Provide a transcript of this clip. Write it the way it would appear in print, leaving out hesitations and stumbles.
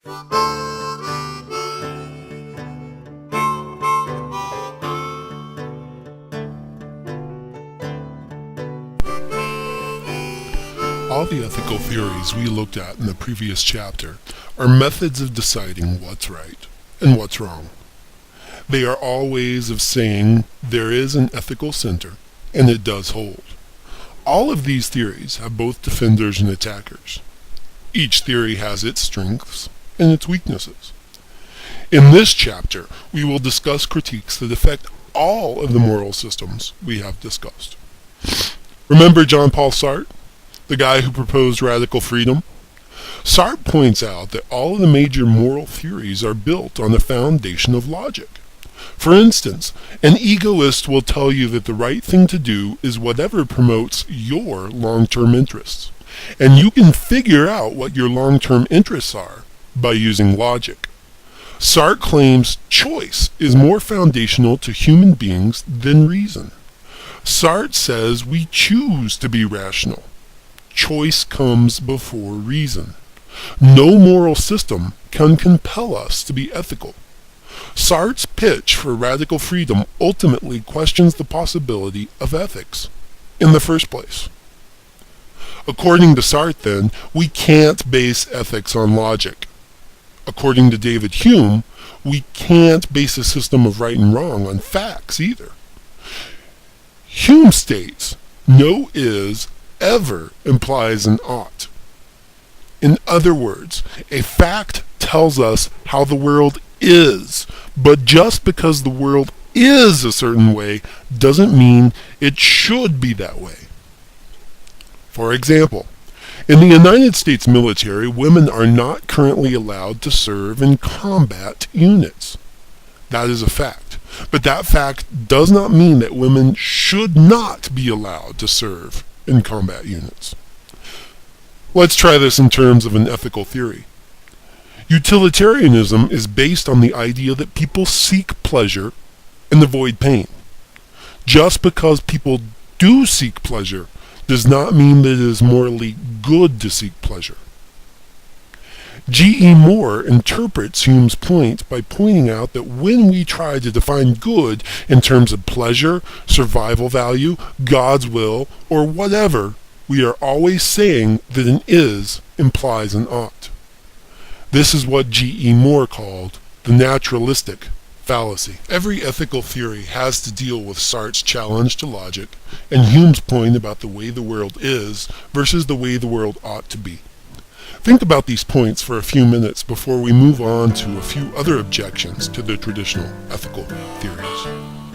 All the ethical theories we looked at in the previous chapter are methods of deciding what's right and what's wrong. They are all ways of saying there is an ethical center, and it does hold. All of these theories have both defenders and attackers. Each theory has its strengths and its weaknesses. In this chapter, we will discuss critiques that affect all of the moral systems we have discussed. Remember Jean Paul Sartre, the guy who proposed radical freedom? Sartre points out that all of the major moral theories are built on the foundation of logic. For instance, an egoist will tell you that the right thing to do is whatever promotes your long-term interests, and you can figure out what your long-term interests are by using logic. Sartre claims choice is more foundational to human beings than reason. Sartre says we choose to be rational. Choice comes before reason. No moral system can compel us to be ethical. Sartre's pitch for radical freedom ultimately questions the possibility of ethics in the first place. According to Sartre, then, we can't base ethics on logic. According to David Hume, we can't base a system of right and wrong on facts either. Hume states, no is ever implies an ought. In other words, a fact tells us how the world is, but just because the world is a certain way doesn't mean it should be that way. For example, in the United States military, women are not currently allowed to serve in combat units. That is a fact. But that fact does not mean that women should not be allowed to serve in combat units. Let's try this in terms of an ethical theory. Utilitarianism is based on the idea that people seek pleasure and avoid pain. Just because people do seek pleasure does not mean that it is morally good to seek pleasure. G.E. Moore interprets Hume's point by pointing out that when we try to define good in terms of pleasure, survival value, God's will, or whatever, we are always saying that an is implies an ought. This is what G.E. Moore called the naturalistic fallacy. Every ethical theory has to deal with Sartre's challenge to logic and Hume's point about the way the world is versus the way the world ought to be. Think about these points for a few minutes before we move on to a few other objections to the traditional ethical theories.